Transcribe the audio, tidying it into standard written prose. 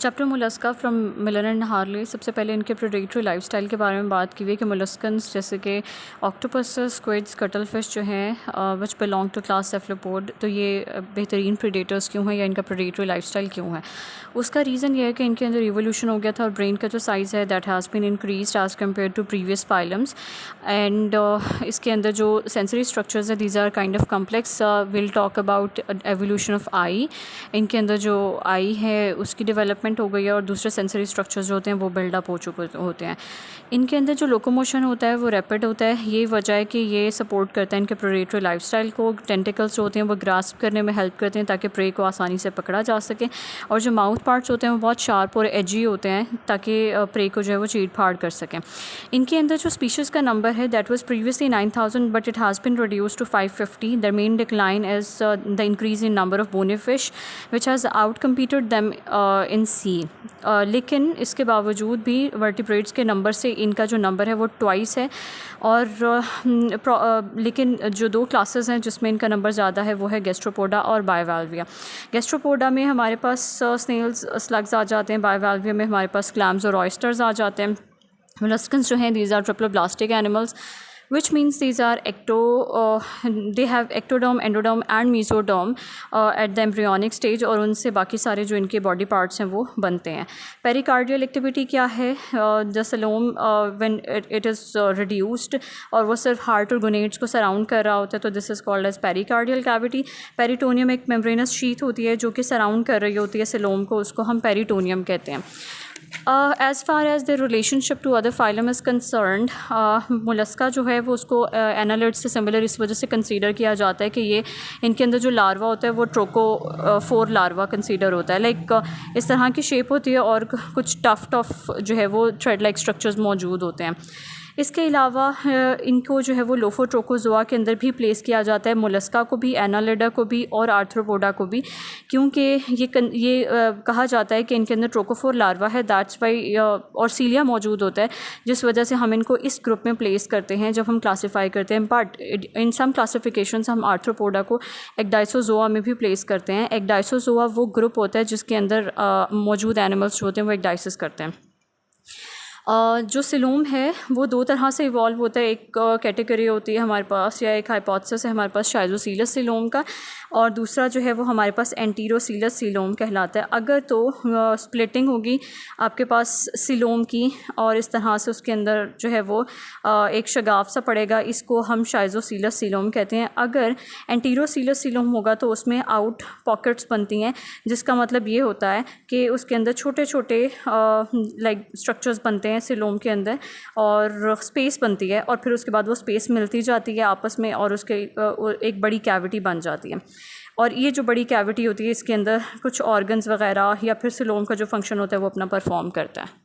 Chapter Mollusca from Miller and Harley. सबसे पहले इनके प्रेडेटरी लाइफस्टाइल के बारे में बात की हुई है कि मोलस्कन्स जैसे कि ऑक्टोपस, स्क्विड्स, कटलफिश जो हैं विच बिलोंग टू क्लास सेफलोपोड, तो ये बेहतरीन प्रेडेटर्स क्यों हैं या इनका प्रेडेटरी लाइफस्टाइल क्यों है। उसका रीज़न ये है कि इनके अंदर रिवोल्यूशन हो गया था और ब्रेन का जो साइज़ है that has been increased as compare to previous phylums. And इसके अंदर जो सेंसरी स्ट्रक्चर्स है these are kind of complex. Will talk about evolution of eye. इनके अंदर जो आई है उसकी डेवलपमेंट हो गई है और दूसरे सेंसरी स्ट्रक्चर्स जो होते हैं वो बिल्डअप हो चुके होते हैं। इनके अंदर जो लोकोमोशन होता है वो रैपिड होता है। ये वजह है कि ये सपोर्ट करता है इनके प्रेडेटरी लाइफस्टाइल को। टेंटिकल्स जो होते हैं वो ग्रास्प करने में हेल्प करते हैं ताकि प्रे को आसानी से पकड़ा जा सके, और जो माउथ पार्ट्स होते हैं वो बहुत शार्प और एजी होते हैं ताकि प्रे को जो है वो चीर फाड़ कर सकें। इनके अंदर जो स्पीशीज़ का नंबर है that was previously 9000 but it has been reduced to 550। The main decline is the increase in number of bony fish which has outcompeted them in sea. लेकिन इसके बावजूद भी वर्टिब्रेट्स के नंबर से इनका जो नंबर है वो ट्वाइस है। और लेकिन जो दो क्लासेस हैं जिसमें इनका नंबर ज़्यादा है वो है गैस्ट्रोपोडा और बायवाल्विया। गैस्ट्रोपोडा में हमारे पास स्नेल्स, स्लग्स आ जाते हैं। बायवाल्विया में हमारे पास क्लैम्स और ऑयस्टर्स आ जाते हैं। मोलस्कन्स जो हैं these are triploblastic animals which means these are they have ectoderm, endoderm and mesoderm at the embryonic stage, और उनसे बाकी सारे जो इनके बॉडी पार्ट्स हैं वो बनते हैं। पेरिकार्डियल एक्टिविटी क्या है? The coelom when it is reduced और वो सिर्फ हार्ट और गोनेड्स को सराउंड कर रहा होता है तो this is called as pericardial cavity. Peritoneum एक मेम्ब्रेनस शीथ होती है जो कि सराउंड कर रही होती है सेलोम को, उसको हम पेरिटोनियम कहते हैं। As far as the relationship to other phylum is concerned, mollusca जो है वो उसको एनालिड्स से सिमिलर इस वजह से कंसीडर किया जाता है कि ये इनके अंदर जो लार्वा होता है वो ट्रोकोफोर लार्वा कंसीडर होता है। लाइक इस तरह की शेप होती है और कुछ टफ जो है वो थ्रेड लाइक स्ट्रक्चर्स मौजूद होते हैं। इसके अलावा इनको जो है वो लोफोट्रोकोजोआ के अंदर भी प्लेस किया जाता है, मोलस्का को भी, एनालिडा को भी और आर्थ्रोपोडा को भी, क्योंकि ये कहा जाता है कि इनके अंदर ट्रोकोफोर लार्वा है दैट्स वाई, और सीलिया मौजूद होता है जिस वजह से हम इनको इस ग्रुप में प्लेस करते हैं जब हम क्लासीफाई करते हैं। बट इन सम क्लासिफिकेशंस हम आर्थ्रोपोडा को एक्डाइसोजोआ में भी प्लेस करते हैं। एक्डाइसोजोआ वो ग्रुप होता है जिसके अंदर मौजूद एनिमल्स जो होते हैं वो एक्डाइसिस करते हैं। जो सिलोम है वो दो तरह से इवॉल्व होता है। एक कैटेगरी होती है हमारे पास, या एक हाइपोथेसिस है हमारे पास शाइजोसीलस सिलोम का, और दूसरा जो है वो हमारे पास एंटीरोसीलस सिलोम कहलाता है। अगर तो स्प्लिटिंग होगी आपके पास सिलोम की और इस तरह से उसके अंदर जो है वो एक शगाफ सा पड़ेगा, इसको हम शाइजोसीलस सिलोम कहते हैं। अगर एंटीरोसीलस सिलोम होगा तो उसमें आउट पॉकेट्स बनती हैं, जिसका मतलब ये होता है कि उसके अंदर छोटे छोटे लाइक स्ट्रक्चर्स बनते हैं सिलोम के अंदर और स्पेस बनती है, और फिर उसके बाद वो स्पेस मिलती जाती है आपस में और उसके एक बड़ी कैविटी बन जाती है। और ये जो बड़ी कैविटी होती है इसके अंदर कुछ ऑर्गन्स वगैरह या फिर सिलोम का जो फंक्शन होता है वो अपना परफॉर्म करता है।